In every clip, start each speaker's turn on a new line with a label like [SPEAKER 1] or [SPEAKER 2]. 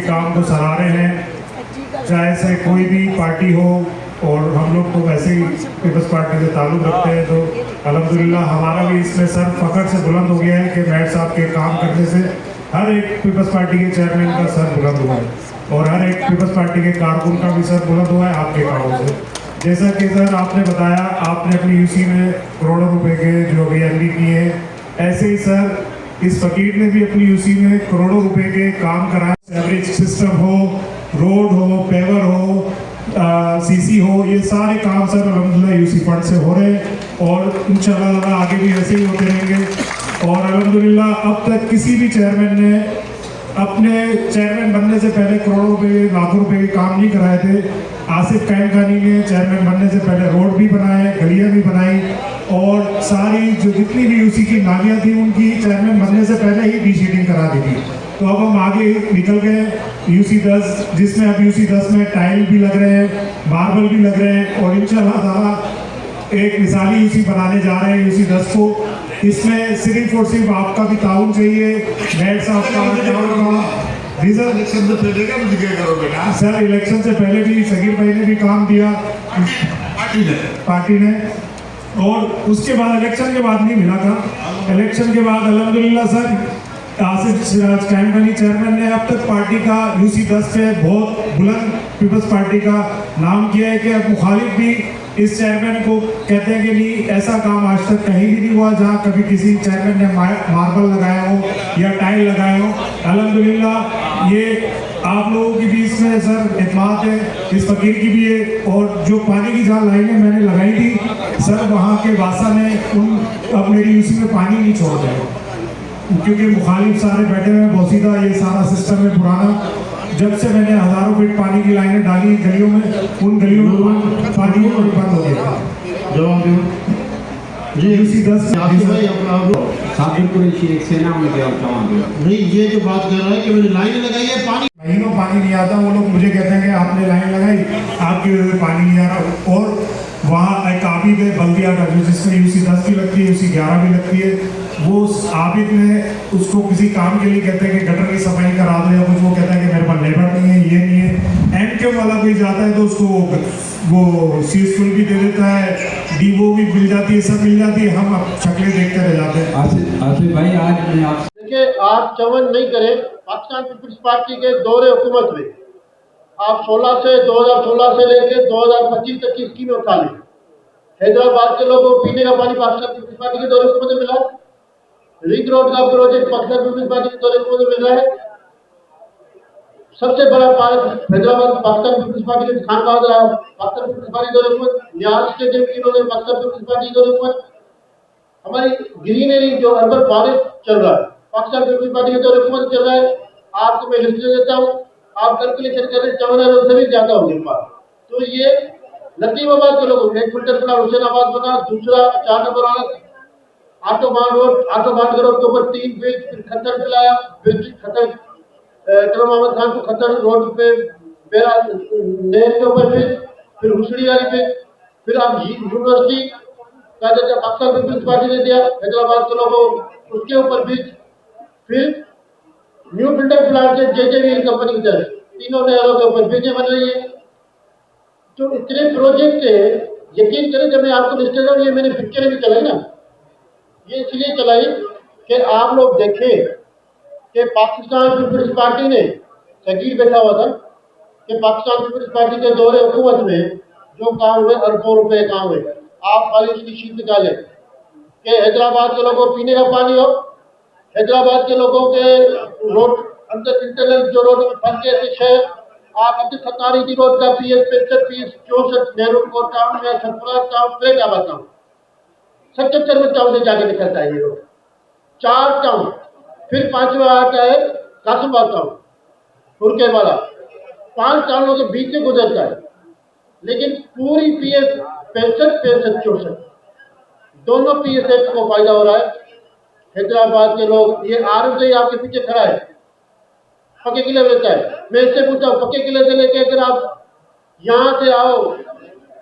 [SPEAKER 1] काम को सराह रहे हैं, चाहे से कोई भी पार्टी हो। और हम लोग तो वैसे ही पीपल्स पार्टी से ताल्लुक़ रखते हैं, तो अल्हम्दुलिल्लाह हमारा भी इसमें सर फ़ख्र से बुलंद हो गया है कि मेयर साहब के काम करने से हर एक पीपल्स पार्टी के चेयरमैन का सर बुलंद हुआ है और हर एक पीपल्स पार्टी के कारकुन का भी सर बुलंद हुआ है आपके कामों से। जैसा कि सर आपने बताया, आपने अपनी यूसी में करोड़ों रुपए के जो अभी एमडी किए हैं, ऐसे ही सर इस फकीर ने भी अपनी यूसी में करोड़ों रुपए के काम कराए। एवरेज सिस्टम हो, रोड हो, पेवर हो, सीसी हो, ये सारे काम सर अल्हम्दुलिल्लाह यूसी फंड से हो रहे हैं और इंशाल्लाह आगे भी ऐसे ही होते रहेंगे। और अल्हम्दुलिल्लाह अब तक किसी भी चेयरमैन ने अपने चेयरमैन बनने से पहले करोड़ों रुपए, लाखों रुपए के काम नहीं कराए थे। आसिफ कैम खानी ने चेयरमैन बनने से पहले रोड भी बनाए, गलियाँ भी बनाई और सारी जो जितनी भी यूसी की नालियाँ थी उनकी चेयरमैन बनने से पहले ही डीशीटिंग करा दी थी। तो अब हम आगे निकल गए यूसी 10, जिसमें अब यूसी 10 में टाइल भी लग रहे हैं, मार्बल भी लग रहे हैं और इंशाल्लाह ताला एक मिसाली यूसी बनाने जा रहे हैं यूसी 10 को। इसमें सिर्फ और सिर्फ आपका भी ताउन चाहिए, मेयर साहब का रिजर्व।
[SPEAKER 2] इलेक्शन से पहले क्या मुझे क्या करोगे ना
[SPEAKER 1] सर इलेक्शन से पहले भी सगीर भाई ने भी काम दिया पार्टी ने, और उसके बाद इलेक्शन के बाद नहीं मिला था। इलेक्शन के बाद अल्हम्दुलिल्लाह सर आसिफ कैम खानी चेयरमैन ने अब तक पार्टी का यूसी 10 पे बहुत बुलंद पीपल्स पार्टी का नाम किया है कि अब मुखालिफ भी इस चेयरमैन को कहते हैं कि नहीं, ऐसा काम आज तक कहीं भी नहीं हुआ जहां कभी किसी चेयरमैन ने मार्बल लगाया हो या टाइल लगाया हो। अल्हम्दुलिल्लाह ये आप लोगों के बीच में सर एतमाद है, इस फकीर की भी है। और जो पानी की जहाँ लाइनें मैंने लगाई थी सर, वहाँ के वासा ने अब मेरी यूसी में पानी नहीं छोड़ दिया क्योंकि मुखालिफ सारे बैठे हुए हैं। बोसीदा ये सारा सिस्टम है पुराना, जब से मैंने हज़ारों फीट पानी की लाइनें डाली गलियों में, उन गलियों में पानी बंद हो गया।
[SPEAKER 2] जवाब
[SPEAKER 1] जी यूसी 10
[SPEAKER 3] साबिर कुरैशी एक सेना में गया
[SPEAKER 2] नहीं, ये जो बात कर रहा है कि मैंने लाइन लगाई है, पानी
[SPEAKER 1] महीनों पानी नहीं आता। वो लोग मुझे कहते हैं कि आपने लाइन लगाई, आपकी वजह से पानी नहीं आ रहा। और वहाँ एक आबिद है बल्दिया का, जो जिसमें यूसी 10 भी लगती है, यूसी 11 भी लगती है, वो उस आबिद में उसको किसी काम के लिए कहते हैं कि गटर की सफाई करा दो या कुछ, वो कहता है कि मेरे पास लेबर नहीं है, ये नहीं है। एमके वाला कोई जाता है तो उसको वो सीजफुल भी दे देता है, डीवो भी मिल जाती है, सब मिल जाती है, हम अब शक्लें देखते रह जाते हैं।
[SPEAKER 3] आसिफ भाई आज मैं आप
[SPEAKER 4] देखिए, आप चवन नहीं करें पाकिस्तान पीपल्स पार्टी के दौरे हुकूमत में आप 2016 से लेकर 2025 तक की स्कीमें उठा लें। हैदराबाद के लोगों को पीने का पानी पाकिस्तान पीपल्स पार्टी के दौरे हुकूमत में मिला है। रिंग रोड का प्रोजेक्ट पाकिस्तान पीपल्स पार्टी के दौरे हुकूमत में मिल रहा है। सबसे बड़ा पार्क हैदराबाद पाकिस्तान पीपल्स पार्टी के खान बहादुर रहा, पाकिस्तान पीपल्स पार्टी दौरे हुकूमत, न्याज स्टेडियम की इन्होंने पाकिस्तान पीपल्स पार्टी दौरे हुकूमत। हमारी ग्रीनरी जो अर्बन फॉरेस्ट चल रहा है पाकिस्तान पीपल्स पार्टी के दौरे हुकूमत चल रहा है। आपको मैं लिस्ट दे देता हूँ, आप कैलकुलेशन करें, 54 से भी ज्यादा होंगे पास। तो ये लतीमाबाद के लोगों एक फिल्टर बना, हुसैनाबाद बना, दूसरा 4 नंबर वाला आटोबान रोड के ऊपर 3 ब्रिज, फिर खतर पिलाया ब्रिज, खतर कलम मोहम्मद खान को खतर रोड पे बेरा नहर के ऊपर ब्रिज, फिर हुसड़ी वाली ब्रिज, फिर आप यूनिवर्सिटी का जो पाकिस्तान पीपल्स पार्टी ने दिया हैदराबाद के लोगों उसके ऊपर ब्रिज, फिर न्यू बिल्डर प्लांट से जेजेवीएल कंपनी की तरफ तीनों नहरों के ऊपर ब्रिजें बन रही है। तो इतने प्रोजेक्ट है, यकीन करें जब मैं आपको लिस्ट दे रहा हूँ, ये मैंने पिक्चरें भी चलाई ना, ये इसलिए चलाई कि आप लोग देखें कि पाकिस्तान पीपल्स पार्टी ने सगीर बैठा हुआ था कि पाकिस्तान पीपल्स पार्टी के दौरे हुकूमत में जो काम हुए अरबों रुपए काम हुए। आप खाली उसकी शीट निकालें कि हैदराबाद के लोगों को पीने का पानी हो, हैदराबाद के लोगों के रोड अंदर इंटरनल जो रोड में फंस गए थे शहर, आप अब्दुल खत्तारी की रोड का PS 65, PS 64 Nehru Kot town में सतपुरा टाउन फैजाबाद टाउन 77 में टाउन से जाके निकलता है ये रोड, 4 टाउन, फिर 5वां आता है कासिमाबाद टाउन फुरके वाला, 5 टाउनों के बीच से गुजरता है। लेकिन पूरी PS 65, 64 दोनों PS को फायदा हो रहा है। हैदराबाद के लोग, ये RMC आपके पीछे खड़ा है, पक्के किले लेता है। मैं इससे पूछता हूँ, पक्के किले से लेके अगर आप यहाँ से आओ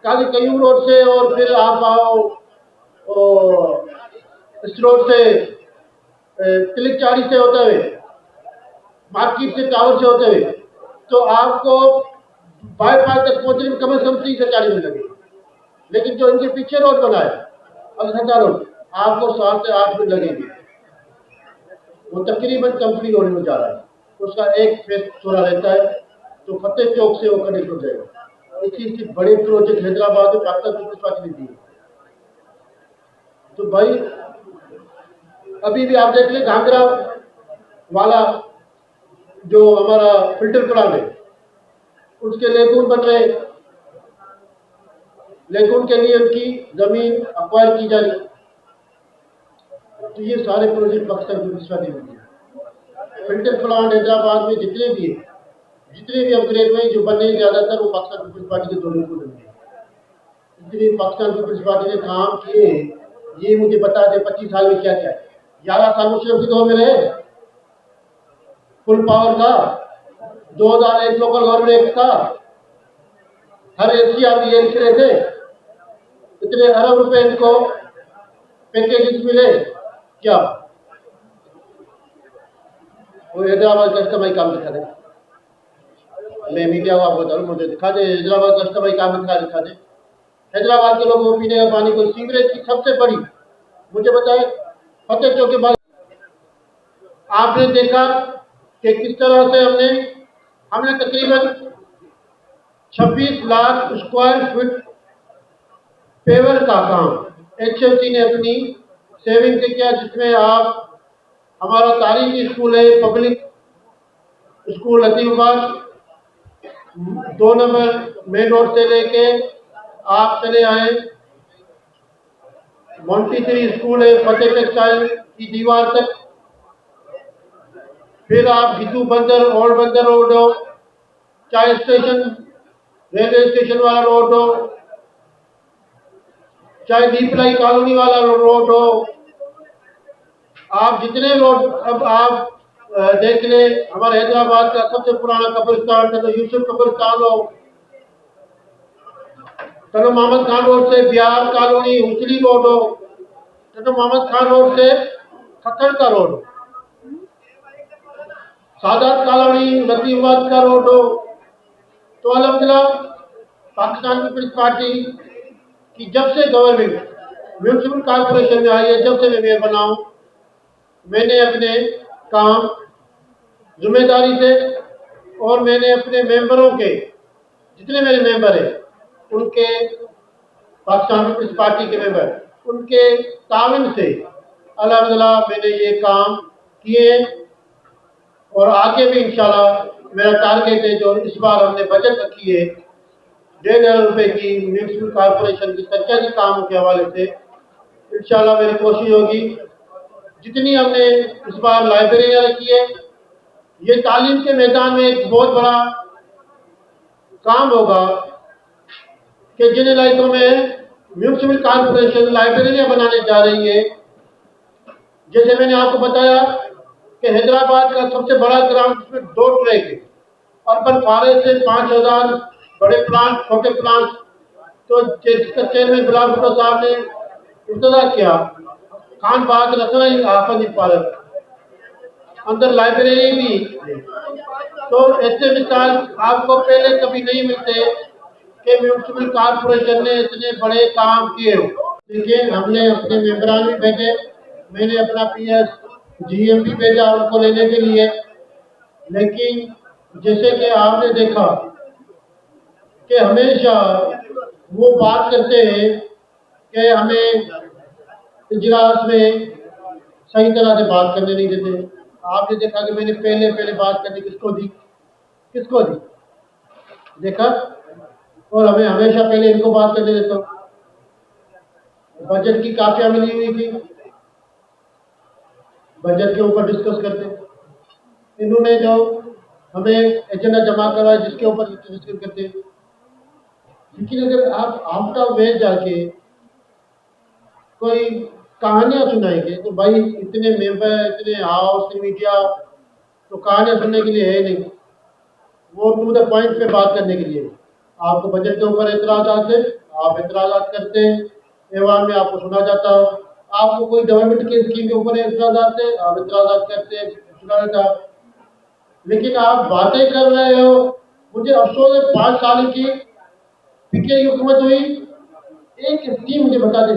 [SPEAKER 4] काजी कयूम रोड से और फिर आप आओ इस रोड से तिलक चाड़ी से होते हुए, मार्केट से टावर से होते हुए, तो आपको बाईपास तक पहुंचने में कम से कम 30 से 40 मिनट लगेंगे। लेकिन जो इनके पीछे रोड बना है अलसदा रोड, आपको 7 से 8 मिनट लगेंगे। वो तकरीबन कंप्लीट होने में जा रहा है। उसका एक फेस थोड़ा रहता है, तो फतेह चौक से वो कनेक्ट हो जाएगा। इसी बड़े प्रोजेक्ट हैदराबाद में पाकिस्तान पीपल्स पार्टी ने दिए। तो भाई अभी भी आप देख ले, घाघरा वाला जो हमारा फिल्टर प्लांट है, उसके लेगून बन रहे, लेगून के लिए उनकी जमीन अक्वायर की जा रही। तो ये सारे प्रोजेक्ट पाकिस्तान पीपल्स पार्टी ने दिए। फिल्टर प्लांट हैदराबाद में जितने भी अपग्रेड हुए, जो बने ज्यादातर वो पाकिस्तान पीपल्स पार्टी के दोनों को बने। जितने पाकिस्तान पीपल्स पार्टी ने काम किए, ये मुझे बता दे 25 साल में क्या क्या है। 11 साल मुशर्रफ के दौर में रहे, फुल पावर का 2001 लोकल गवर्नमेंट एक्ट था, हर एशिया ये लिख रहे थे, इतने अरब रुपए इनको पैकेजेस मिले। क्या वो हैदराबाद का कस्टमाई काम दिखा दे, मैं मीडिया को आपको बता रहा हूँ, मुझे दिखा दे हैदराबाद कस्टमाई काम दिखा दे। हैदराबाद के लोगों को पीने का पानी को सीवरेज की सबसे बड़ी, मुझे बताए फतेह चौक के बाद आपने देखा कि किस तरह से हमने तकरीबन 26 लाख स्क्वायर फीट पेवर का काम HFC ने अपनी सेविंग से किया, जिसमें आप हमारा तारीखी स्कूल है, public school Latifabad 2 number main road से लेके आप चले आए, मोंटीसरी स्कूल है फतेह टेक्सटाइल की दीवार तक, फिर आप गिद्दू बंदर ओल्ड बंदर रोड हो, चाय स्टेशन रेलवे स्टेशन वाला रोड हो, चाहे दीपलाई कॉलोनी वाला रोड हो, आप जितने रोड अब आप देख ले। हमारे हैदराबाद का सबसे पुराना कब्रिस्तान था तो यूसुफ कब्रिस्तान हो, तनो मोहम्मद खान रोड से बिहार कॉलोनी उचली रोड हो, तनो मोहम्मद खान रोड से खत्तर का रोड हो, सादात कॉलोनी लतीफाबाद का रोड हो। तो अल्हम्दुलिल्लाह पाकिस्तान पीपल्स पार्टी की जब से गवर्नमेंट म्यूनसिपल कॉर्पोरेशन में आई है, जब से मैं मेयर बना हूं, मैंने अपने काम जिम्मेदारी से और मैंने अपने मेंबरों के, जितने मेरे मेंबर हैं उनके, पाकिस्तान पीपल्स पार्टी के मेंबर, उनके तावन से अल्हम्दुलिल्लाह मैंने ये काम किए और आगे भी इंशाल्लाह मेरा टारगेट है, जो इस बार हमने बजट रखी है 1,500 रुपए की म्यूनसिपल कॉर्पोरेशन की सरकारी कामों के हवाले से, इंशाल्लाह मेरी कोशिश होगी जितनी हमने इस बार लाइब्रेरियाँ रखी है, ये तालीम के मैदान में एक बहुत बड़ा काम होगा कि जिन इलाकों में म्यूनसिपल कॉर्पोरेशन लाइब्रेरियाँ बनाने जा रही है। जैसे मैंने आपको बताया कि हैदराबाद का सबसे बड़ा ग्राउंड में 2 ट्रैक है, अर्बन फॉरेस्ट से 5,000 बड़े प्लांट, छोटे प्लांट, तो जिसका चेयरमैन गुलाम भुट्टो साहब ने इब्तिदा किया, खान बहादुर रसोई आफत पार्क अंदर लाइब्रेरी भी, तो ऐसे मिसाल आपको पहले कभी नहीं मिलते कि म्यूनसिपल कॉर्पोरेशन ने इतने बड़े काम किए हो। देखिए हमने अपने मेंबरान भी भेजे, मैंने अपना PS GM भी भेजा उनको लेने के लिए, लेकिन जैसे कि आपने देखा कि हमेशा वो बात करते हैं कि हमें इजलास में सही तरह से बात करने नहीं देते। आपने देखा कि मैंने पहले बात करने किसको दी, देखा, और हमें हमेशा पहले इनको बात करने देता हूँ। बजट की कापियाँ मिली हुई थी, बजट के ऊपर डिस्कस करते, इन्होंने जो हमें एजेंडा जमा करवाया जिसके ऊपर डिस्कस करते। लेकिन अगर आप आउट ऑफ वे जाके कोई कहानियां सुनाएंगे तो भाई इतने मेंबर, इतने हाउस मीडिया, तो कहानियां सुनने के लिए है नहीं, वो टू द पॉइंट पे बात करने के लिए। आपको बजट के ऊपर एतराज़ात है, आप एतराज़ात करते हैं, ऐवान में आपको सुना जाता हो। आपको कोई गवर्नमेंट की स्कीम के ऊपर एतराज़ात है, आप एतराज़ात करते हैं, सुना जाता। लेकिन आप बातें कर रहे हो। मुझे अफसोस है 5 साल की पीके की हुकूमत हुई, एक स्कीम मुझे बता दे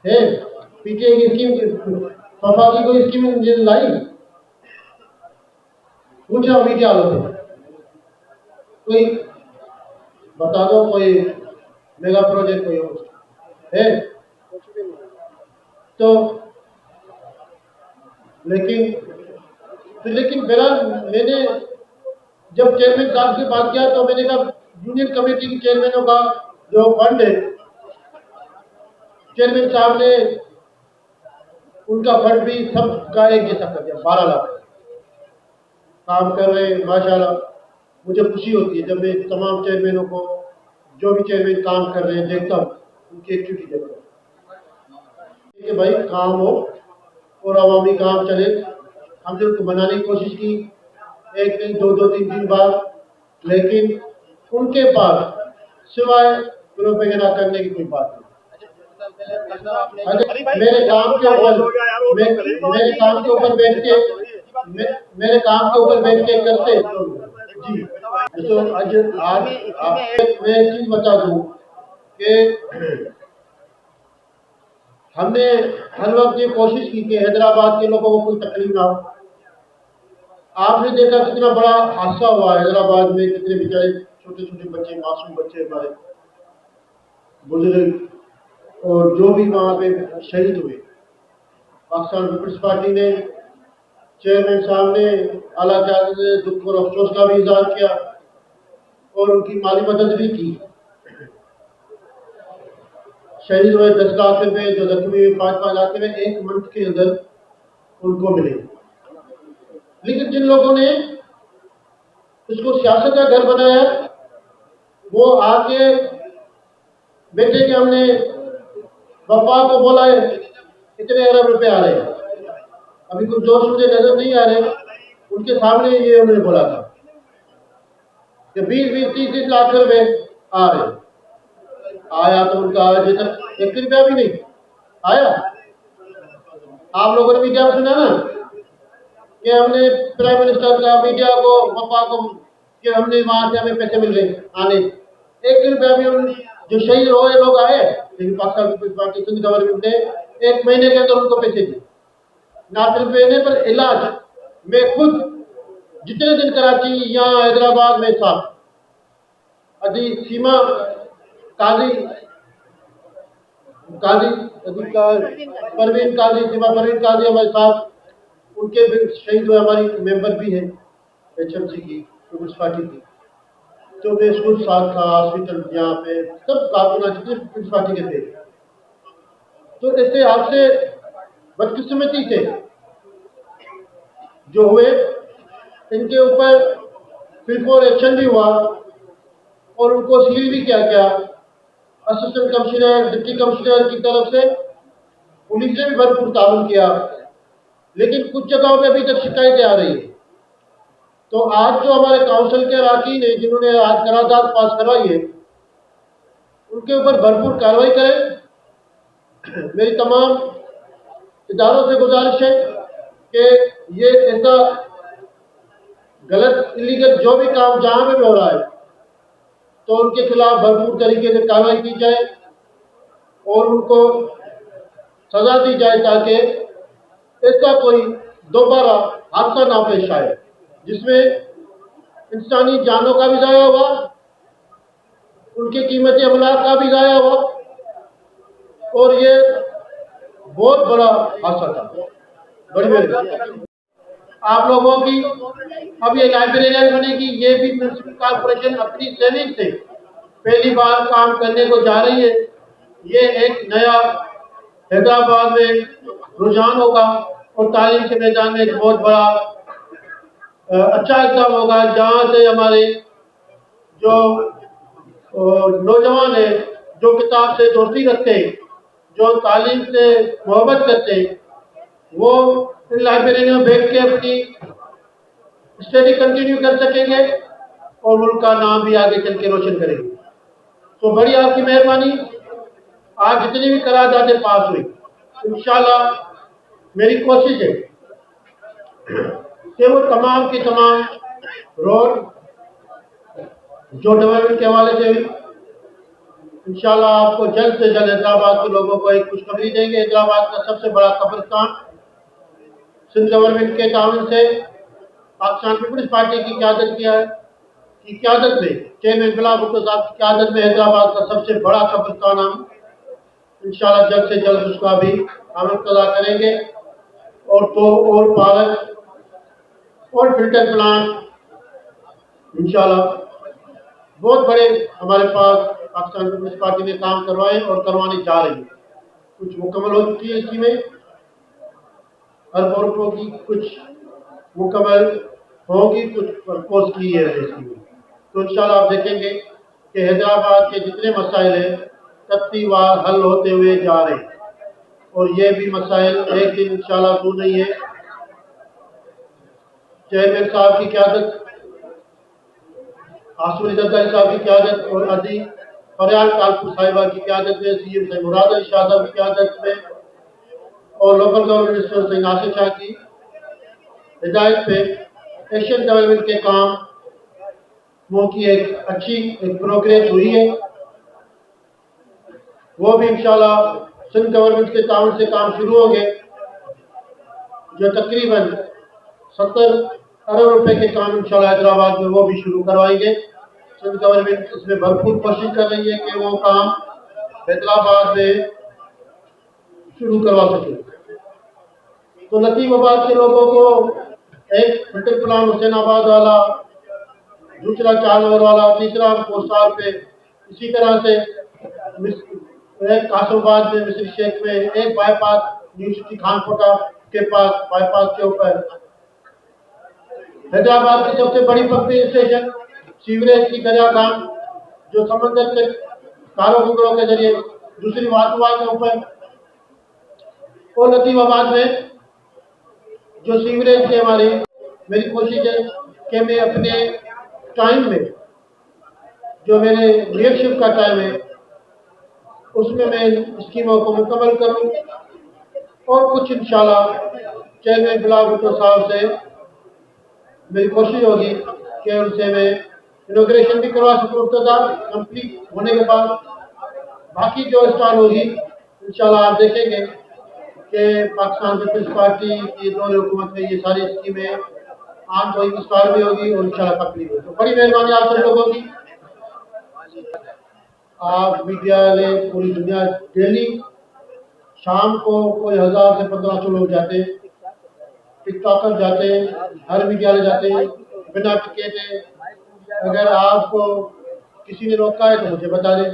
[SPEAKER 4] है पीके की स्कीम फफा की कोई स्कीम मुझे लाई? पूछ रहा हूँ क्या हालत है? कोई बता दो, कोई मेगा प्रोजेक्ट कोई हो है तो। लेकिन मेरा मैंने जब चेयरमैन साहब से बात किया तो मैंने कहा यूनियन कमेटी के चेयरमैनों का जो फंड है, चेयरमैन साहब ने उनका फंड भी सबका एक जैसा कर दिया, 12 लाख काम कर रहे हैं माशाल्लाह। मुझे खुशी होती है जब मैं तमाम चेयरमैनों को, जो भी चेयरमैन काम कर रहे हैं, देखता हूँ, उनकी एक्टिविटी देखता हूँ कि भाई काम हो और अवामी काम चले। हमने उनको बनाने की कोशिश की, एक दिन, दो, 3 बार, लेकिन उनके पास सिवाय प्रोपेगेंडा करने की कोई बात नहीं। मेरे काम के ऊपर मेरे काम के ऊपर बैठ के मेरे काम के ऊपर बैठ के करते जी। तो आज मैं एक चीज बता दूं कि हमने हर वक्त ये कोशिश की कि हैदराबाद के लोगों को कोई तकलीफ ना हो। आपने देखा कितना बड़ा हादसा हुआ हैदराबाद में, कितने बेचारे छोटे छोटे बच्चे, मासूम बच्चे हमारे बुजुर्ग और जो भी वहां पे शहीद हुए। पाकिस्तान पीपल्स पार्टी ने, चेयरमैन साहब ने, आला क़यादत ने दुख और अफसोस का भी इजहार किया और उनकी माली मदद भी की। शहीद हुए 10 लाख रुपए, जो जख्मी हुए 5-5 लाख रुपए एक मंथ के अंदर उनको मिले। लेकिन जिन लोगों ने इसको सियासत का घर बनाया, वो आके बेटे के हमने वफा को बोला है इतने अरब रुपए आ रहे हैं, अभी कुछ जोश मुझे नजर नहीं आ रहे, उनके सामने ये उन्होंने बोला था कि 20-30 लाख रुपए आ रहे। आया तो उनका आज तक 1 रुपया भी नहीं आया। आप लोगों ने मीडिया में सुना ना कि हमने प्राइम मिनिस्टर का मीडिया को, वफा को, कि हमने वहां से हमें पैसे मिल गए आने। 1 रुपया भी हम जो शहीद हुए लोग आए, लेकिन पाकिस्तान पीपल्स पार्टी सिंध गवर्नमेंट ने 1 महीने के अंदर उनको पैसे दिए। ना सिर्फ देने पर इलाज में खुद जितने दिन कराची या हैदराबाद में था, अभी सीमा काजी परवीन काजी, सीमा परवीन काजी हमारे साथ, उनके भी शहीद हुए, हमारी मेंबर भी है HMC की, पीपल्स पार्टी की। तो मैं स्कूल साथ था, हॉस्पिटल यहाँ पे सब कारकुना जितने पीपल्स पार्टी के थे। तो ऐसे आपसे बदकिस्मती से जो हुए, इनके ऊपर फिर एक्शन भी हुआ और उनको सील भी किया गया। असिस्टेंट कमिश्नर, डिप्टी कमिश्नर की तरफ से पुलिस ने भी भरपूर ताउन किया, लेकिन कुछ जगहों पे अभी तक शिकायतें आ रही है। तो आज जो हमारे काउंसिल के अरकान है जिन्होंने आज करारदाद पास करवाई है, उनके ऊपर भरपूर कार्रवाई करें। मेरी तमाम इदारों से गुजारिश है कि ये ऐसा गलत, इलीगल जो भी काम जहां पे भी हो रहा है, तो उनके खिलाफ भरपूर तरीके से कार्रवाई की जाए और उनको सजा दी जाए, ताकि ऐसा कोई दोबारा हादसा ना पेश आए जिसमें इंसानी जानों का भी ज़ाया हुआ, उनके कीमती अमलाक का भी ज़ाया हुआ, और ये बहुत बड़ा हादसा था। बड़ी आप लोगों की अब ये लाइब्रेरियन बनेगी, ये भी म्युनिसिपल कॉर्पोरेशन अपनी सेविंग से पहली बार काम करने को जा रही है। ये एक नया हैदराबाद में रुझान होगा और तालीम के मैदान में एक बहुत बड़ा अच्छा इक़दाम होगा, जहाँ से हमारे जो नौजवान है, जो किताब से दोस्ती रखते हैं, जो तालीम से मोहब्बत करते हैं, वो इन लाइब्रेरी में बैठ के अपनी स्टडी कंटिन्यू कर सकेंगे और मुल्क का नाम भी आगे चल के रोशन करेंगे। तो बड़ी आपकी मेहरबानी, आज जितनी भी करारदादें पास हुई, इंशाल्लाह मेरी कोशिश है कि वो तमाम के तमाम रोड जो डेवलपमेंट के हवाले से इंशाल्लाह आपको जल्द से जल्द हैदराबाद के लोगों को एक खुशखबरी देंगे। हैदराबाद का सबसे बड़ा कब्रिस्तान सिंध गवर्नमेंट के ताउन से पाकिस्तान पीपल्स पार्टी की क़यादत की क़यादत में चेयरमैन बिलाल भुट्टो साहब की क़यादत में हैदराबाद का सबसे बड़ा कब्रिस्तान हम इंशाल्लाह जल्द से जल्द उसका भी हम इब्तिदा करेंगे। और तो और पार्क और फिल्टर प्लांट इंशाल्लाह बहुत बड़े हमारे पास पाकिस्तान पीपल्स पार्टी ने काम करवाए और करवाने जा रही है। कुछ मुकम्मल हो चुकी है स्कीमें अरबों रुपयों की, कुछ मुकम्मल होगी, कुछ प्रपोज की है स्कीमें। तो इंशाल्लाह आप देखेंगे कि हैदराबाद के जितने मसाइल हैं तत्तीवार हल होते हुए जा रहे हैं और ये भी मसाइल एक दिन इंशाल्लाह दूर नहीं है। चेयरमैन साहब की क़यादत, आसुरी जरदारी साहब की क़यादत और अजी फरियाल कालपुर साहिबा की क़यादत में, सीएम से मुराद अली शाह साहब की क़यादत में और लोकल गवर्नमेंट मिनिस्टर से नासिर शाह की हिदायत पे एशियन डेवलपमेंट के काम वो की एक अच्छी प्रोग्रेस हुई है। वो भी इंशाल्लाह सिंध गवर्नमेंट के ताउन से काम शुरू होंगे, जो तकरीबन 70 अरब रुपए के काम इंशाल्लाह हैदराबाद में वो भी शुरू करवाएंगे। सिंध गवर्नमेंट इसमें भरपूर कोशिश कर रही है कि वो काम हैदराबाद में शुरू करवा सके। तो लतीफाबाद के लोगों को एक फिल्टर प्लांट हुसैनाबाद वाला, दूसरा 4 नंबर वाला, तीसरा पोस्टार पे, इसी तरह से एक कासमाबाद में, मिस्र शेख में एक बाईपास, यूनिवर्सिटी खानकोटा के पास बाईपास के ऊपर हैदराबाद की सबसे बड़ी पंपिंग स्टेशन, सीवरेज की दरिया काम जो समंदर से कारोबारों के जरिए दूसरी वाटुआ के ऊपर, और लतीफाबाद में जो सीवरेज की हमारी मेरी कोशिश है कि मैं अपने टाइम में, जो मेरे लीडरशिप का टाइम है, उसमें मैं स्कीमों को मुकम्मल करूं और कुछ इंशाल्लाह चेयरमैन बिलाल भुट्टो साहब से मेरी कोशिश होगी कि उनसे मैं इनॉग्रेशन भी करवा सकूं इब्तिदा कंप्लीट होने के बाद। बाकी जो स्टार्ट होगी इंशाल्लाह आप देखेंगे कि पाकिस्तान पीपल्स पार्टी की दौर हुकूमत में ये सारी स्कीमें आम कोई स्टार्ट भी होगी और इंशाल्लाह कंप्लीट होगी। तो बड़ी मेहरबानी आप सब लोगों की। आप मीडिया वाले पूरी दुनिया डेली शाम को कोई 1000 से 1500 लोग जाते हैं, टिकटॉकर जाते हैं, हर मीडिया वाले जाते हैं बिना टिकट है। अगर आपको किसी ने रोका है तो मुझे बता दें।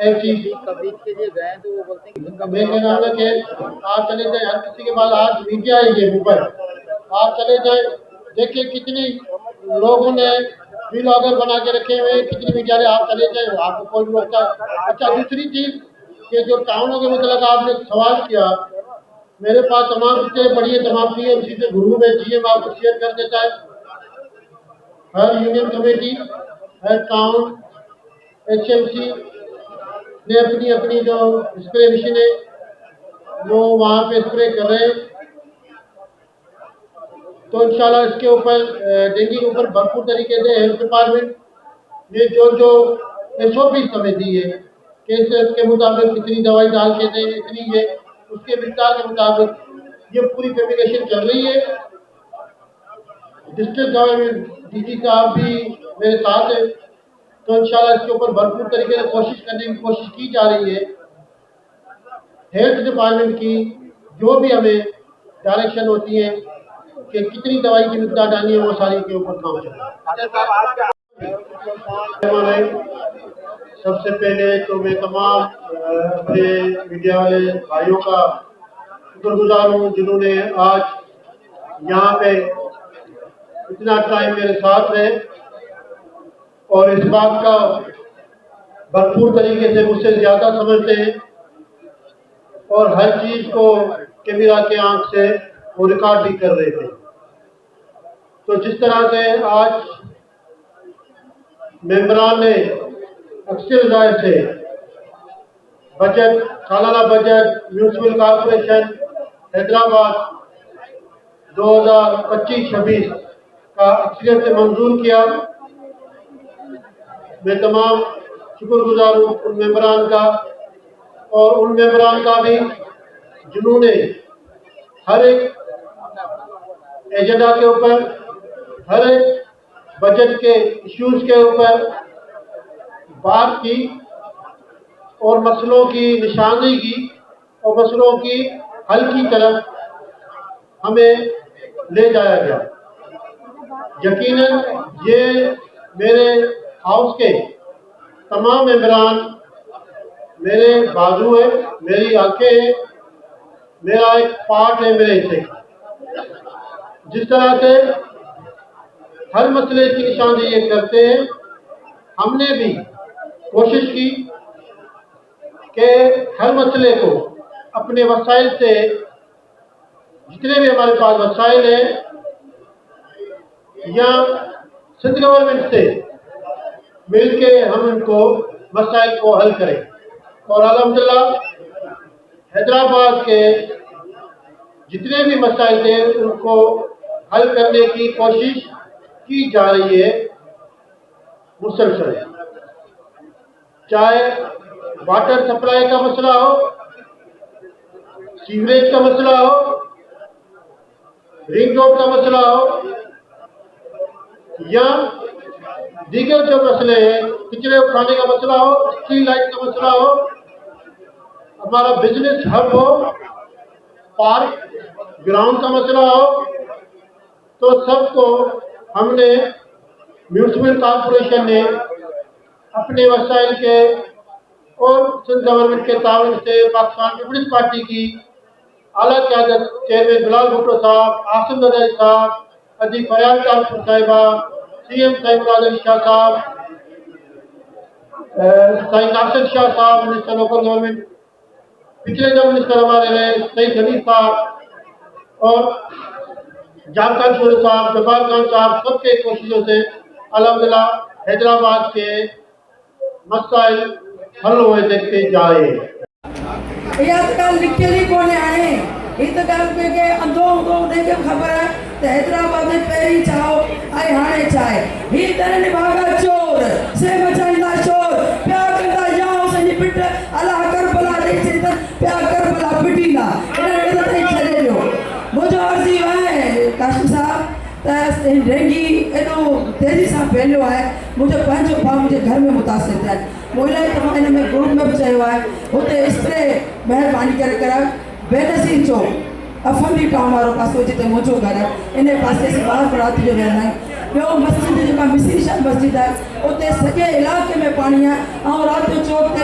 [SPEAKER 4] एक चीज
[SPEAKER 5] कवरेज के लिए गए तो वो बोलते हैं
[SPEAKER 4] मैं कह रहा हूँ कि आप चले जाए, हर किसी के पास आज मीडिया है, ये मोबाइल, आप चले जाए, देखिए कितनी लोगों ने व्लॉगर बना के रखे हुए, कितनी मीडिया है, आप चले जाए, आपको कोई भी रोकता है। अच्छा, दूसरी चीज कि जो टाउनों के मतलब आपने सवाल किया, मेरे पास तमाम चीजें पढ़ी है, तमाम पीएमसी से गुरु में जीएम आपको शेयर कर देता है। हर यूनियन कमेटी, हर टाउन, एचएमसी ने अपनी अपनी जो स्प्रे मशीन है वो वहाँ पे स्प्रे कर रहे हैं। तो इंशाल्लाह इसके ऊपर डेंगू के ऊपर भरपूर तरीके से हेल्थ डिपार्टमेंट ने जो एसओपी हमें दी है कि इसके मुताबिक कितनी दवाई डाल के दें, इतनी ये उसके मिकदार के मुताबिक ये पूरी फेब्रिकेशन चल रही है। डिस्ट्रिक्ट गवर्नमेंट डीजी साहब भी मेरे साथ है, तो इंशाल्लाह इसके ऊपर भरपूर तरीके से कोशिश करने की कोशिश की जा रही है। हेल्थ डिपार्टमेंट की जो भी हमें डायरेक्शन होती है कि कितनी दवाई की मिकदार डालनी है, वो सारी के ऊपर काम चल रहा है। सबसे पहले तो मैं तमाम अपने मीडिया वाले भाइयों का शुक्रगुजार हूँ जिन्होंने आज यहाँ पे इतना टाइम मेरे साथ रहे और इस बात का भरपूर तरीके से मुझसे ज्यादा समझते हैं और हर चीज को कैमरा के आंख से वो रिकॉर्ड भी कर रहे थे। तो जिस तरह से आज मेंबरान ने अक्सर राय से बजट, सालाना बजट, म्यूनसिपल कॉर्पोरेशन हैदराबाद 2025-26 का अक्सरियत से मंजूर किया। मैं तमाम शुक्रगुजार हूँ उन मेंबरान का और उन मेंबरान का भी जिन्होंने हर एक एजेंडा के ऊपर, हर एक बजट के इश्यूज के ऊपर बात की और मसलों की निशानदेही की और मसलों की हल की तरफ हमें ले जाया गया। यकीनन ये मेरे हाउस के तमाम मेंबरान मेरे बाजू है, मेरी आंखें हैं, मेरा एक पार्ट है मेरे हिस्से का। जिस तरह से हर मसले की निशानदेही करते हैं, हमने भी कोशिश की कि हर मसले को अपने वसाइल से, जितने भी हमारे पास वसाइल हैं या सिंध गवर्नमेंट से मिलके हम उनको मसाइल को हल करें। और अल्हम्दुलिल्लाह हैदराबाद के जितने भी मसाइल थे उनको हल करने की कोशिश की जा रही है मुसलसल। चाहे वाटर सप्लाई का मसला हो, सीवरेज का मसला हो, रिंग रोड का मसला हो या दीगर जो मसले हैं, कचरे उठाने का मसला हो, स्ट्रीट लाइट का मसला हो, हमारा बिजनेस हब हो, पार्क ग्राउंड का मसला हो, तो सबको हमने म्यूनिसिपल कॉर्पोरेशन ने अपने वसाइल के और सिंध गवर्नमेंट के ताउन से पाकिस्तान पीपल्स पार्टी की आला क़यादत चेयरमैन बिलाल भुट्टो साहब, आसिम नदवी साहब, अजी फयाज कानपुर साहिबा, CM साहिब अली शाह साहब, साई नासिर शाह साहब मिनिस्टर लोकल गवर्नमेंट, पिछले जो मिनिस्टर हमारे रहे सईद हनीफ साहब और जाम खान शोरे साहब, जब्बार खान साहब, सबके कोशिशों से अल्हम्दुलिल्लाह हैदराबाद के मसाइल हल हुए देखते जा रहे हैं।
[SPEAKER 6] लिखे नहीं कोने आए इत गल के अंधो अंधो उनके खबर है तो हैदराबाद में पहिरीं चाहो ऐं हाणे चाहे ही तरह निभागा चोर से मचाईंदा शोर प्या कंदा जाओ सॼी पिट अलाह करबला ॾेई छॾींदा प्या करबला पिटींदा इन वेड़े ताईं छॾे ॾियो। मुंहिंजो अर्ज़ी आहे काशिम साहब त डेंगी एॾो तेज़ी सां फैलियो आहे, मुंहिंजो पंहिंजो भाउ मुंहिंजे घर में मुतासिर थिया आहिनि। मूं इलाही दफ़ा हिन में ग्रुप में बि चयो आहे हुते स्प्रे महिरबानी करे करायो। बेनसीर चौक अफंदी टाउन वारो पासो जिते मुंहिंजो घर आहे इन पासे असीं ॿार राति जो वेहंदा आहियूं। ॿियो मस्जिद जेका मिसरी शाह मस्जिद आहे उते सॼे इलाइक़े में पाणी आहे ऐं राति जो चौक ते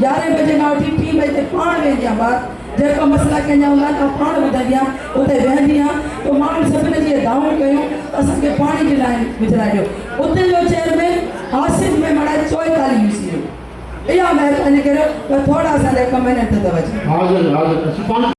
[SPEAKER 6] 11 बजे खां वठी 3 बजे ते पाण वेंदी आहे ॿार जेका मसला कंहिंजा हूंदा आहिनि त पाण ॿुधंदी आहे उते वेहंदी आहे। त माण्हू सभिनी जी दाऊं कयूं असांखे पाणी जी लाइन विझाए ॾियो। उते जो चेयरमैन आसिफ में माड़ा 44 यूसी इहा महिरबानी करियो त थोरा असांजे कम में न तवजो।
[SPEAKER 2] हाज़िर हाज़िर